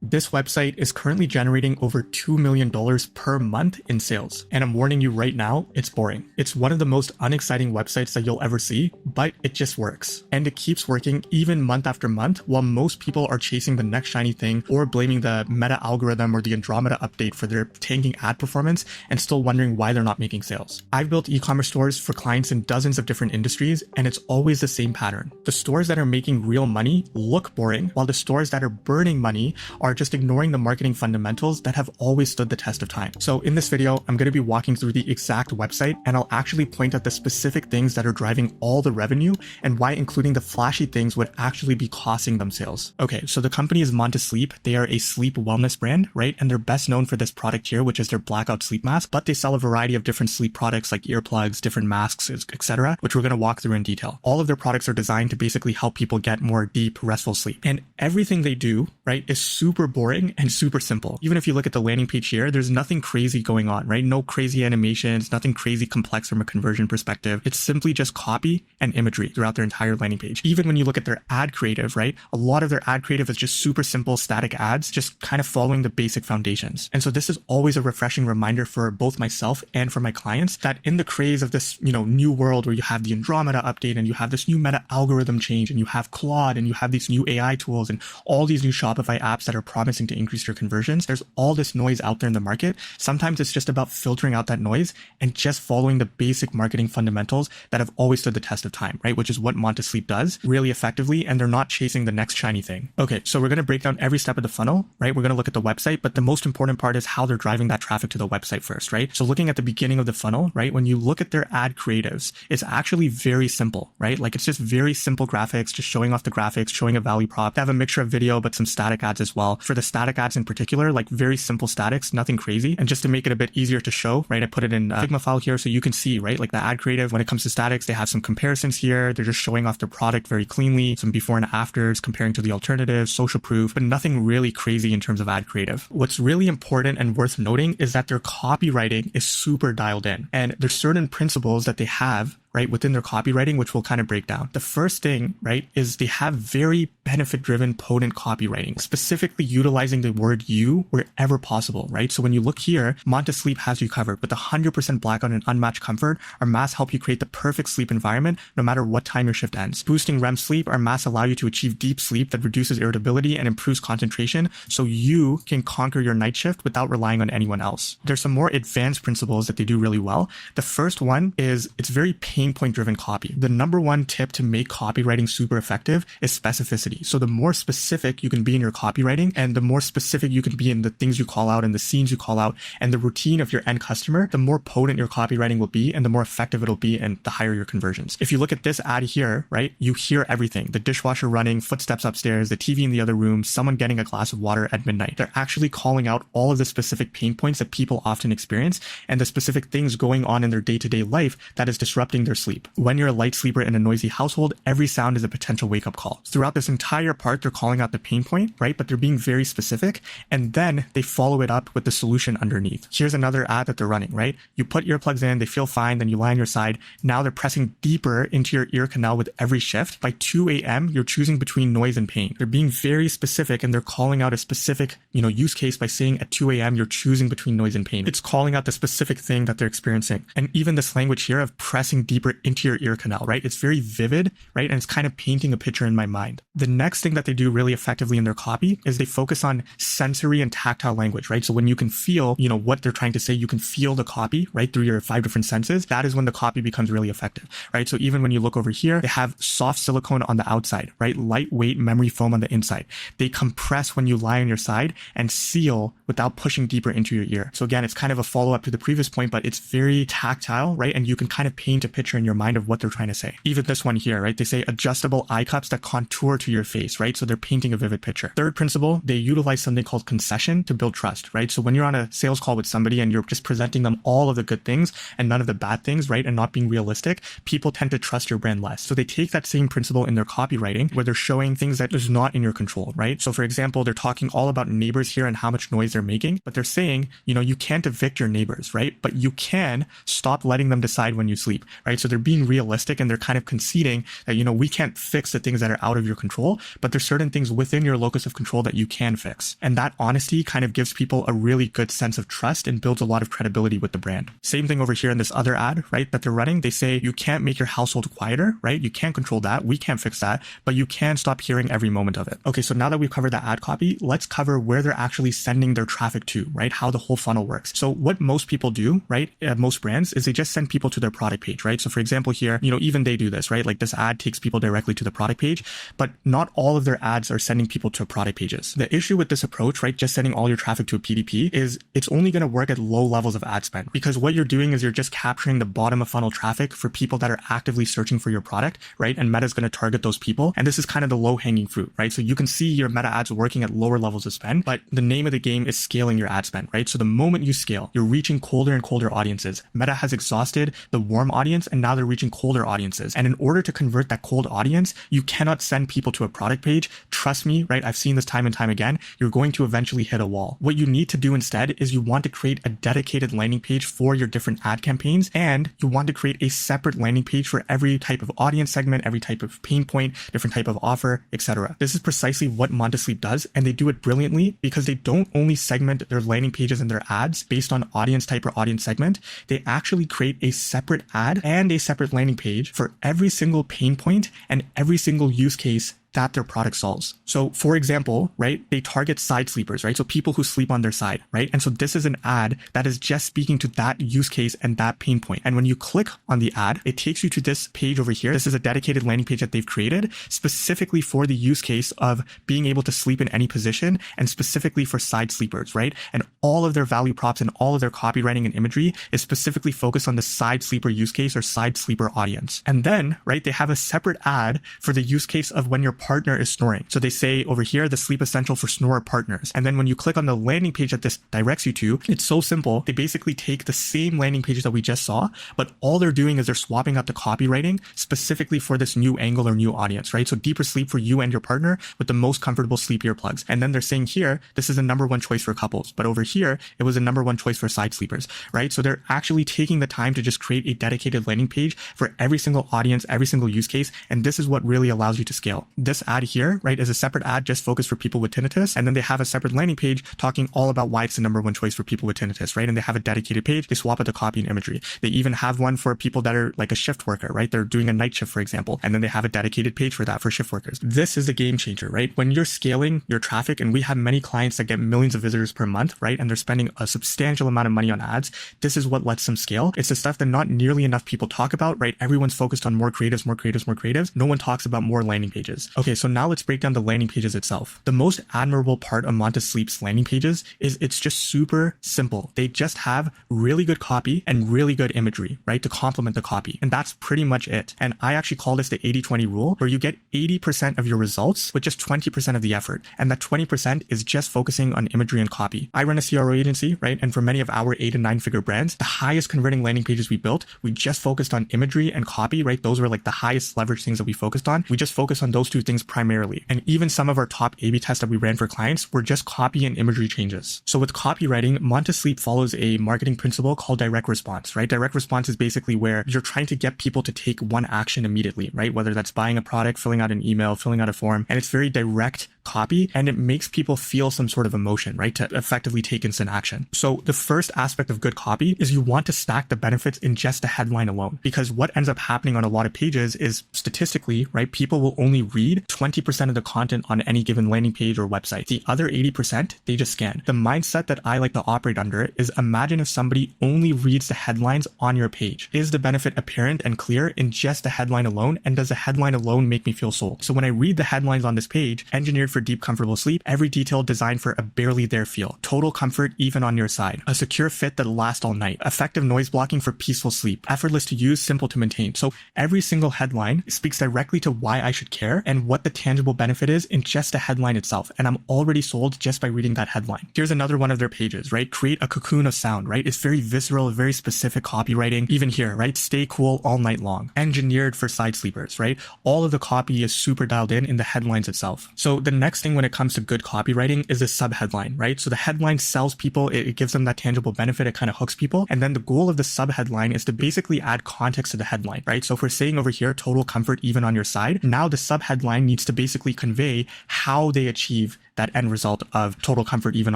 This website is currently generating over $2 million per month in sales. And I'm warning you right now, it's boring. It's one of the most unexciting websites that you'll ever see, but it just works. And it keeps working even month after month, while most people are chasing the next shiny thing or blaming the meta algorithm or the Andromeda update for their tanking ad performance and still wondering why they're not making sales. I've built e-commerce stores for clients in dozens of different industries, and it's always the same pattern. The stores that are making real money look boring, while the stores that are burning money are just ignoring the marketing fundamentals that have always stood the test of time. So in this video, I'm going to be walking through the exact website, and I'll actually point out the specific things that are driving all the revenue and why including the flashy things would actually be costing them sales. Okay, so the company is Manta Sleep. They are a sleep wellness brand, right? And they're best known for this product here, which is their blackout sleep mask, but they sell a variety of different sleep products like earplugs, different masks, etc., which we're going to walk through in detail. All of their products are designed to basically help people get more deep, restful sleep. And everything they do, right, is super boring and super simple. Even if you look at the landing page here, there's nothing crazy going on, right? No crazy animations, nothing crazy complex from a conversion perspective. It's simply just copy and imagery throughout their entire landing page. Even when you look at their ad creative, right? A lot of their ad creative is just super simple static ads, just kind of following the basic foundations. And so this is always a refreshing reminder for both myself and for my clients that in the craze of this, new world where you have the Andromeda update and you have this new meta algorithm change and you have Claude and you have these new AI tools and all these new Shopify apps that are promising to increase your conversions, there's all this noise out there in the market. Sometimes it's just about filtering out that noise and just following the basic marketing fundamentals that have always stood the test of time, right? Which is what Manta Sleep does really effectively, and they're not chasing the next shiny thing. Okay, so we're going to break down every step of the funnel, right? We're going to look at the website, but the most important part is how they're driving that traffic to the website first, right? So looking at the beginning of the funnel, right? When you look at their ad creatives, it's actually very simple, right? Like it's just very simple graphics, just showing off the graphics, showing a value prop. They have a mixture of video, but some static ads as well. For the static ads in particular, like very simple statics, nothing crazy. And just to make it a bit easier to show, right? I put it in a Figma file here so you can see, right? Like the ad creative, when it comes to statics, they have some comparisons here. They're just showing off their product very cleanly, some before and afters, comparing to the alternatives, social proof, but nothing really crazy in terms of ad creative. What's really important and worth noting is that their copywriting is super dialed in. And there's certain principles that they have, right, within their copywriting, which we'll kind of break down. The first thing, right, is they have very benefit-driven, potent copywriting, specifically utilizing the word you wherever possible, right? So when you look here, Manta Sleep has you covered with 100% blackout and unmatched comfort. Our masks help you create the perfect sleep environment, no matter what time your shift ends. Boosting REM sleep, our masks allow you to achieve deep sleep that reduces irritability and improves concentration, so you can conquer your night shift without relying on anyone else. There's some more advanced principles that they do really well. The first one is it's very pain point driven copy. The number one tip to make copywriting super effective is specificity. So the more specific you can be in your copywriting and the more specific you can be in the things you call out and the scenes you call out and the routine of your end customer, the more potent your copywriting will be and the more effective it'll be and the higher your conversions. If you look at this ad here, right, you hear everything. The dishwasher running, footsteps upstairs, the TV in the other room, someone getting a glass of water at midnight. They're actually calling out all of the specific pain points that people often experience and the specific things going on in their day-to-day life that is disrupting their sleep. When you're a light sleeper in a noisy household, every sound is a potential wake-up call. Throughout this entire part, they're calling out the pain point, right? But they're being very specific, and then they follow it up with the solution underneath. Here's another ad that they're running, right? You put earplugs in, they feel fine, then you lie on your side. Now they're pressing deeper into your ear canal with every shift. By 2 a.m., you're choosing between noise and pain. They're being very specific, and they're calling out a specific, use case by saying at 2 a.m., you're choosing between noise and pain. It's calling out the specific thing that they're experiencing. And even this language here of pressing deeper into your ear canal, right? It's very vivid, right? And it's kind of painting a picture in my mind. The next thing that they do really effectively in their copy is they focus on sensory and tactile language, right? So when you can feel, what they're trying to say, you can feel the copy, right? Through your 5 different senses. That is when the copy becomes really effective, right? So even when you look over here, they have soft silicone on the outside, right? Lightweight memory foam on the inside. They compress when you lie on your side and seal without pushing deeper into your ear. So again, it's kind of a follow-up to the previous point, but it's very tactile, right? And you can kind of paint a picture in your mind of what they're trying to say. Even this one here, right? They say adjustable eye cups that contour to your face, right? So they're painting a vivid picture. Third principle, they utilize something called concession to build trust, right? So when you're on a sales call with somebody and you're just presenting them all of the good things and none of the bad things, right? And not being realistic, people tend to trust your brand less. So they take that same principle in their copywriting where they're showing things that is not in your control, right? So for example, they're talking all about neighbors here and how much noise they're making, but they're saying, you can't evict your neighbors, right? But you can stop letting them decide when you sleep, right? right? So they're being realistic and they're kind of conceding that, we can't fix the things that are out of your control, but there's certain things within your locus of control that you can fix. And that honesty kind of gives people a really good sense of trust and builds a lot of credibility with the brand. Same thing over here in this other ad, right, that they're running. They say you can't make your household quieter, right? You can't control that. We can't fix that, but you can stop hearing every moment of it. Okay, so now that we've covered the ad copy, let's cover where they're actually sending their traffic to, right? How the whole funnel works. So what most people do, right, at most brands is they just send people to their product page, right? So for example here, even they do this, right? Like this ad takes people directly to the product page, but not all of their ads are sending people to product pages. The issue with this approach, right, just sending all your traffic to a PDP is it's only going to work at low levels of ad spend, because what you're doing is you're just capturing the bottom of funnel traffic for people that are actively searching for your product, right? And Meta is going to target those people. And this is kind of the low hanging fruit, right? So you can see your Meta ads working at lower levels of spend, but the name of the game is scaling your ad spend, right? So the moment you scale, you're reaching colder and colder audiences. Meta has exhausted the warm audience and now they're reaching colder audiences. And in order to convert that cold audience, you cannot send people to a product page. Trust me, right? I've seen this time and time again. You're going to eventually hit a wall. What you need to do instead is you want to create a dedicated landing page for your different ad campaigns, and you want to create a separate landing page for every type of audience segment, every type of pain point, different type of offer, etc. This is precisely what Manta Sleep does, and they do it brilliantly because they don't only segment their landing pages and their ads based on audience type or audience segment. They actually create a separate ad and a separate landing page for every single pain point and every single use case that their product solves. So for example, right, they target side sleepers, right? So people who sleep on their side, right? And so this is an ad that is just speaking to that use case and that pain point. And when you click on the ad, it takes you to this page over here. This is a dedicated landing page that they've created specifically for the use case of being able to sleep in any position and specifically for side sleepers, right? And all of their value props and all of their copywriting and imagery is specifically focused on the side sleeper use case or side sleeper audience. And then, right, they have a separate ad for the use case of when your partner is snoring. So they say over here, the sleep essential for snorer partners. And then when you click on the landing page that this directs you to, it's so simple. They basically take the same landing page that we just saw, but all they're doing is they're swapping out the copywriting specifically for this new angle or new audience, right? So deeper sleep for you and your partner with the most comfortable sleep earplugs. And then they're saying here, this is a number one choice for couples, but over here, it was a number one choice for side sleepers, right? So they're actually taking the time to just create a dedicated landing page for every single audience, every single use case. And this is what really allows you to scale. This ad here, right, is a separate ad just focused for people with tinnitus. And then they have a separate landing page talking all about why it's the number one choice for people with tinnitus, right? And they have a dedicated page. They swap out the copy and imagery. They even have one for people that are like a shift worker, right? They're doing a night shift, for example. And then they have a dedicated page for that for shift workers. This is a game changer, right? When you're scaling your traffic, and we have many clients that get millions of visitors per month, right? And they're spending a substantial amount of money on ads. This is what lets them scale. It's the stuff that not nearly enough people talk about, right? Everyone's focused on more creatives, more creatives, more creatives. No one talks about more landing pages. Okay, so now let's break down the landing pages itself. The most admirable part of Manta Sleep's landing pages is it's just super simple. They just have really good copy and really good imagery, right? To complement the copy. And that's pretty much it. And I actually call this the 80-20 rule, where you get 80% of your results with just 20% of the effort. And that 20% is just focusing on imagery and copy. I run a CRO agency, right? And for many of our 8 and 9 figure brands, the highest converting landing pages we built, we just focused on imagery and copy, right? Those were like the highest leverage things that we focused on. We just focused on those two things primarily. And even some of our top A/B tests that we ran for clients were just copy and imagery changes. So with copywriting, Manta Sleep follows a marketing principle called direct response, right? Direct response is basically where you're trying to get people to take one action immediately, right? Whether that's buying a product, filling out an email, filling out a form, and it's very direct copy, and it makes people feel some sort of emotion, right? To effectively take instant action. So the first aspect of good copy is you want to stack the benefits in just the headline alone, because what ends up happening on a lot of pages is statistically, right? People will only read 20% of the content on any given landing page or website. The other 80%, they just scan. The mindset that I like to operate under is imagine if somebody only reads the headlines on your page. Is the benefit apparent and clear in just the headline alone? And does the headline alone make me feel sold? So when I read the headlines on this page, engineered for deep, comfortable sleep, every detail designed for a barely there feel, total comfort even on your side, a secure fit that'll last all night, effective noise blocking for peaceful sleep, effortless to use, simple to maintain. So every single headline speaks directly to why I should care and what the tangible benefit is in just the headline itself. And I'm already sold just by reading that headline. Here's another one of their pages, right? Create a cocoon of sound, right? It's very visceral, very specific copywriting. Even here, right? Stay cool all night long. Engineered for side sleepers, right? All of the copy is super dialed in the headlines itself. So the next next thing when it comes to good copywriting is the subheadline, right? So the headline sells people, it gives them that tangible benefit, it kind of hooks people. And then the goal of the subheadline is to basically add context to the headline, right? So if we're saying over here, total comfort even on your side, now the subheadline needs to basically convey how they achieve that end result of total comfort even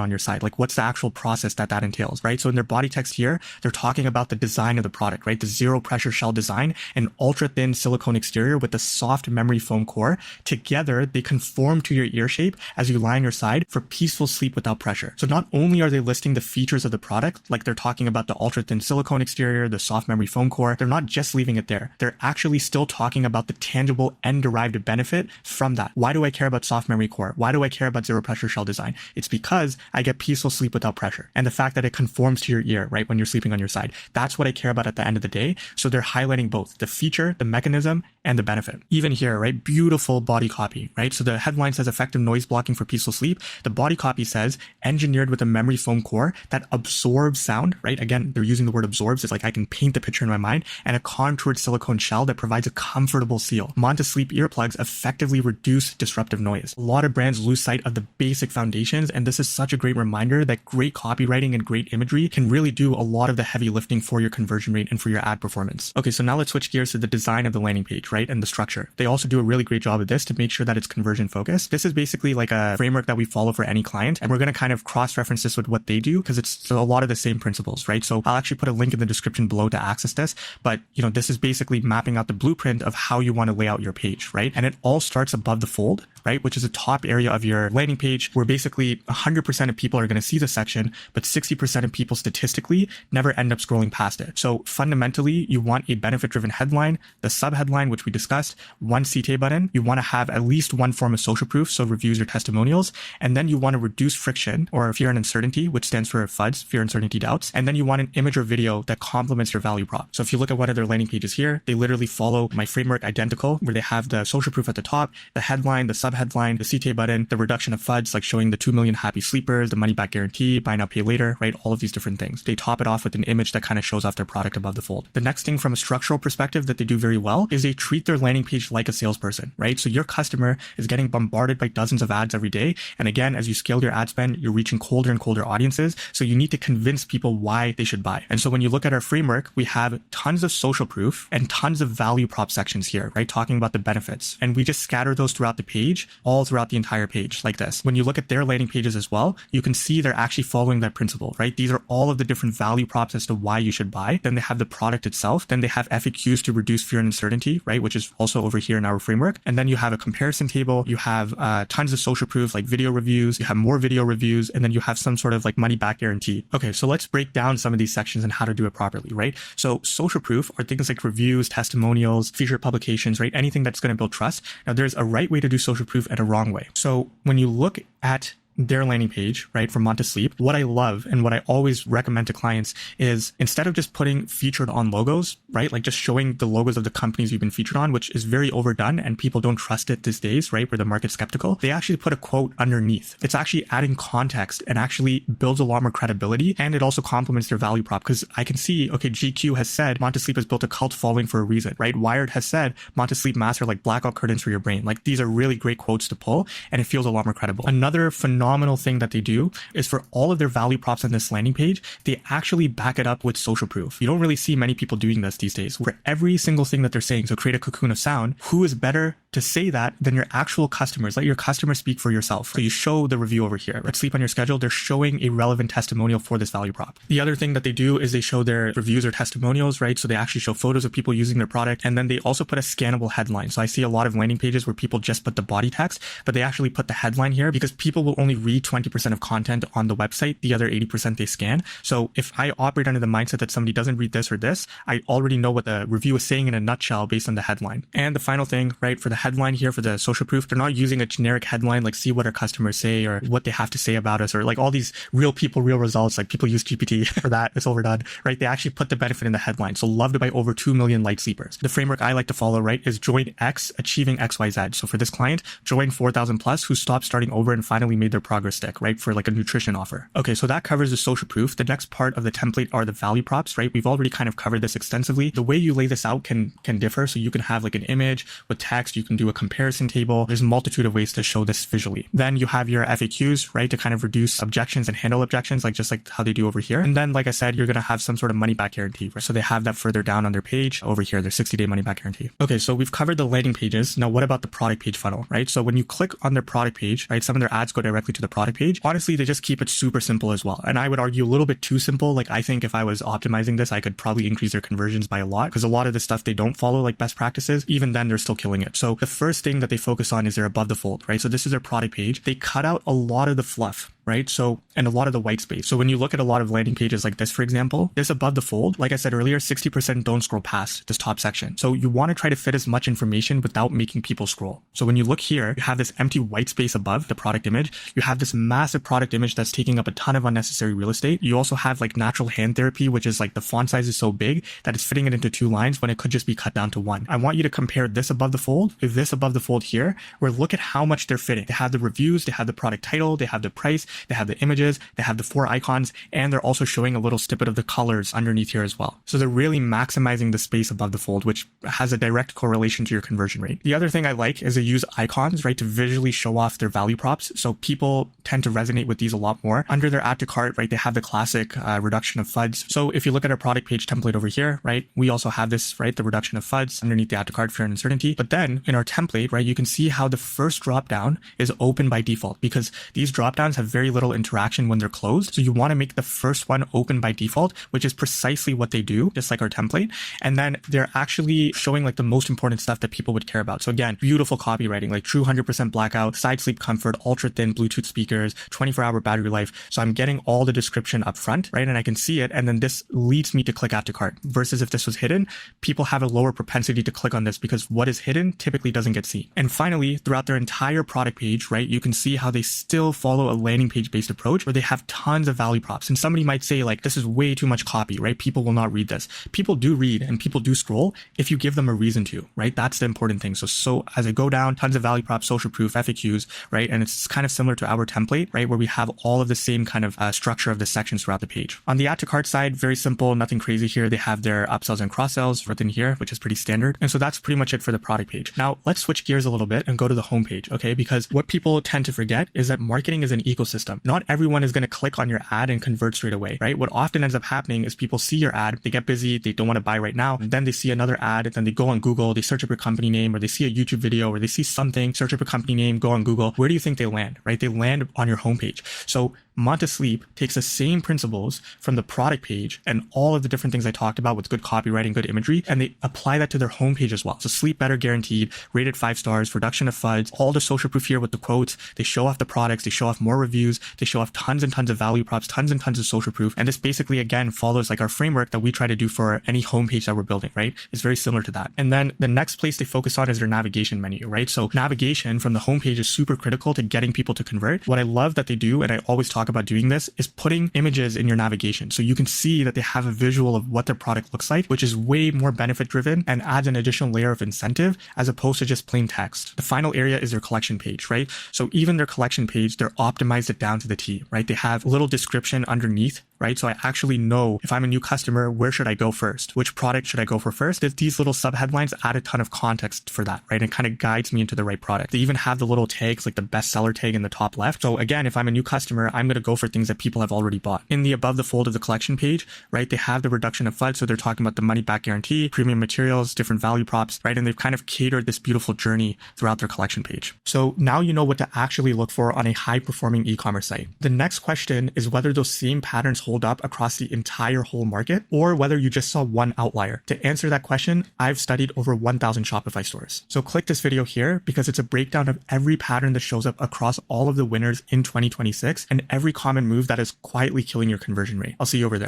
on your side. Like what's the actual process that entails, right? So in their body text here, they're talking about the design of the product, right? The zero pressure shell design, an ultra thin silicone exterior with a soft memory foam core. Together, they conform to your ear shape as you lie on your side for peaceful sleep without pressure. So not only are they listing the features of the product, like they're talking about the ultra thin silicone exterior, the soft memory foam core, they're not just leaving it there. They're actually still talking about the tangible end derived benefit from that. Why do I care about soft memory core? Why do I care about zero pressure shell design? It's because I get peaceful sleep without pressure. And the fact that it conforms to your ear, right? When you're sleeping on your side. That's what I care about at the end of the day. So they're highlighting both the feature, the mechanism, and the benefit. Even here, right? Beautiful body copy, right? So the headline says effective noise blocking for peaceful sleep. The body copy says engineered with a memory foam core that absorbs sound, right? Again, they're using the word absorbs. It's like I can paint the picture in my mind, and a contoured silicone shell that provides a comfortable seal. Manta Sleep earplugs effectively reduce disruptive noise. A lot of brands lose sight of the basic foundations, and this is such a great reminder that great copywriting and great imagery can really do a lot of the heavy lifting for your conversion rate and for your ad performance. Okay, so now let's switch gears to the design of the landing page, right? And the structure. They also do a really great job of this to make sure that it's conversion focused. This is basically like a framework that we follow for any client, and we're going to kind of cross-reference this with what they do because it's a lot of the same principles, right? So I'll actually put a link in the description below to access this, but this is basically mapping out the blueprint of how you want to lay out your page, right? And it all starts above the fold, right? Which is a top area of your landing page where basically 100% of people are going to see the section, but 60% of people statistically never end up scrolling past it. So fundamentally, you want a benefit-driven headline, the subheadline, which we discussed, one CTA button. You want to have at least one form of social proof, so reviews or testimonials. And then you want to reduce friction or fear and uncertainty, which stands for FUDs, fear, uncertainty, doubts. And then you want an image or video that complements your value prop. So if you look at one of their landing pages here, they literally follow my framework identical, where they have the social proof at the top, the headline, the subheadline, the CTA button, the reduction of FUDs, like showing the 2 million happy sleepers, the money back guarantee, buy now, pay later, right? All of these different things. They top it off with an image that kind of shows off their product above the fold. The next thing from a structural perspective that they do very well is they treat their landing page like a salesperson, right? So your customer is getting bombarded by dozens of ads every day. And again, as you scale your ad spend, you're reaching colder and colder audiences. So you need to convince people why they should buy. And so when you look at our framework, we have tons of social proof and tons of value prop sections here, right? Talking about the benefits. And we just scatter those throughout the page, all throughout the entire page like this. When you look at their landing pages as well, you can see they're actually following that principle, right? These are all of the different value props as to why you should buy. Then they have the product itself. Then they have FAQs to reduce fear and uncertainty, right? Which is also over here in our framework. And then you have a comparison table. You have tons of social proof like video reviews. You have more video reviews. And then you have some sort of like money back guarantee. Okay, so let's break down some of these sections and how to do it properly, right? So social proof are things like reviews, testimonials, featured publications, right? Anything that's going to build trust. Now there's a right way to do social proof and a wrong way. So when you look at their landing page, right, for Manta Sleep, what I love and what I always recommend to clients is instead of just putting featured on logos, right, like just showing the logos of the companies you've been featured on, which is very overdone and people don't trust it these days, right, where the market's skeptical, they actually put a quote underneath. It's actually adding context and actually builds a lot more credibility, and it also complements their value prop because I can see, okay, GQ has said Manta Sleep has built a cult following for a reason, right? Wired has said Manta Sleep masks are like blackout curtains for your brain. Like these are really great quotes to pull and it feels a lot more credible. Another phenomenal thing that they do is for all of their value props on this landing page, they actually back it up with social proof. You don't really see many people doing this these days. For every single thing that they're saying, so create a cocoon of sound, who is better to say that than your actual customers? Let your customers speak for yourself. So you show the review over here. Let's Sleep on Your Schedule. They're showing a relevant testimonial for this value prop. The other thing that they do is they show their reviews or testimonials, right? So they actually show photos of people using their product. And then they also put a scannable headline. So I see a lot of landing pages where people just put the body text, but they actually put the headline here because people will only read 20% of content on the website. The other 80% they scan. So if I operate under the mindset that somebody doesn't read this or this, I already know what the review is saying in a nutshell based on the headline. And the final thing, right, for the headline here, for the social proof, they're not using a generic headline like see what our customers say or what they have to say about us or like all these real people, real results. Like people use GPT for that. It's overdone, right? They actually put the benefit in the headline. So loved by over 2 million light sleepers. The framework I like to follow, right, is join X achieving XYZ. So for this client, join 4,000 plus who stopped starting over and finally made their progress stick, right? For like a nutrition offer. Okay, so that covers the social proof. The next part of the template are the value props, right? We've already kind of covered this extensively. The way you lay this out can differ. So you can have like an image with text, you can do a comparison table. There's a multitude of ways to show this visually. Then you have your FAQs, right? To kind of reduce objections and handle objections, like just like how they do over here. And then, like I said, you're going to have some sort of money back guarantee, right? So they have that further down on their page over here, their 60-day money back guarantee. Okay, so we've covered the landing pages. Now, what about the product page funnel, right? So when you click on their product page, right, some of their ads go directly to the product page. Honestly, they just keep it super simple as well. And I would argue a little bit too simple. Like I think if I was optimizing this, I could probably increase their conversions by a lot, because a lot of the stuff they don't follow like best practices. Even then, they're still killing it. So the first thing that they focus on is their above the fold, right? So this is their product page. They cut out a lot of the fluff, right? So, and a lot of the white space. So when you look at a lot of landing pages like this, for example, this above the fold, like I said earlier, 60% don't scroll past this top section. So you want to try to fit as much information without making people scroll. So when you look here, you have this empty white space above the product image. You have this massive product image that's taking up a ton of unnecessary real estate. You also have like natural hand therapy, which is like the font size is so big that it's fitting it into 2 lines when it could just be cut down to 1. I want you to compare this above the fold with this above the fold here, where look at how much they're fitting. They have the reviews, they have the product title, they have the price, they have the images, they have the 4 icons, and they're also showing a little snippet of the colors underneath here as well. So they're really maximizing the space above the fold, which has a direct correlation to your conversion rate. The other thing I like is they use icons, right, to visually show off their value props. So people tend to resonate with these a lot more. Under their add to cart, right, they have the classic reduction of FUDs. So if you look at our product page template over here, right, we also have this, right, the reduction of FUDs underneath the add to cart, fear and uncertainty. But then in our template, right, you can see how the first drop down is open by default, because these drop downs have very little interaction when they're closed. So you want to make the first one open by default, which is precisely what they do, just like our template. And then they're actually showing like the most important stuff that people would care about. So again, beautiful copywriting, like true 100% blackout, side sleep comfort, ultra thin Bluetooth speakers, 24-hour battery life. So I'm getting all the description up front, right? And I can see it. And then this leads me to click add to cart, versus if this was hidden, people have a lower propensity to click on this because what is hidden typically doesn't get seen. And finally, throughout their entire product page, right, you can see how they still follow a landing page based approach where they have tons of value props. And somebody might say like, this is way too much copy, right? People will not read this. People do read and people do scroll if you give them a reason to, right? That's the important thing. So as I go down, tons of value props, social proof, FAQs, right? And it's kind of similar to our template, right? Where we have all of the same kind of structure of the sections throughout the page. On the add to cart side, very simple, nothing crazy here. They have their upsells and cross sells written here, which is pretty standard. And so that's pretty much it for the product page. Now let's switch gears a little bit and go to the homepage, okay? Because what people tend to forget is that marketing is an ecosystem. Not everyone is going to click on your ad and convert straight away, right? What often ends up happening is people see your ad, they get busy, they don't want to buy right now, and then they see another ad, and then they go on Google, they search up your company name, or they see a YouTube video, or they see something, search up your company name, go on Google. Where do you think they land, right? They land on your homepage. So Manta Sleep takes the same principles from the product page and all of the different things I talked about with good copywriting, good imagery, and they apply that to their homepage as well. So sleep better guaranteed, rated 5 stars, reduction of FUDs, all the social proof here with the quotes. They show off the products, they show off more reviews, they show off tons and tons of value props, tons and tons of social proof. And this basically, again, follows like our framework that we try to do for any homepage that we're building, right? It's very similar to that. And then the next place they focus on is their navigation menu, right? So navigation from the homepage is super critical to getting people to convert. What I love that they do, and I always talk about doing this, is putting images in your navigation. So you can see that they have a visual of what their product looks like, which is way more benefit driven and adds an additional layer of incentive as opposed to just plain text. The final area is their collection page, right? So even their collection page, they're optimized it down to the T, right? They have a little description underneath, right? So I actually know if I'm a new customer, where should I go first? Which product should I go for first? These little subheadlines add a ton of context for that, right? It kind of guides me into the right product. They even have the little tags, like the bestseller tag in the top left. So again, if I'm a new customer, I'm going to go for things that people have already bought. In the above the fold of the collection page, right, they have the reduction of FUD. So they're talking about the money back guarantee, premium materials, different value props, right? And they've kind of catered this beautiful journey throughout their collection page. So now you know what to actually look for on a high performing e-commerce site. The next question is whether those same patterns hold up across the entire whole market or whether you just saw one outlier. To answer that question, I've studied over 1,000 Shopify stores. So click this video here because it's a breakdown of every pattern that shows up across all of the winners in 2026 and every common move that is quietly killing your conversion rate. I'll see you over there.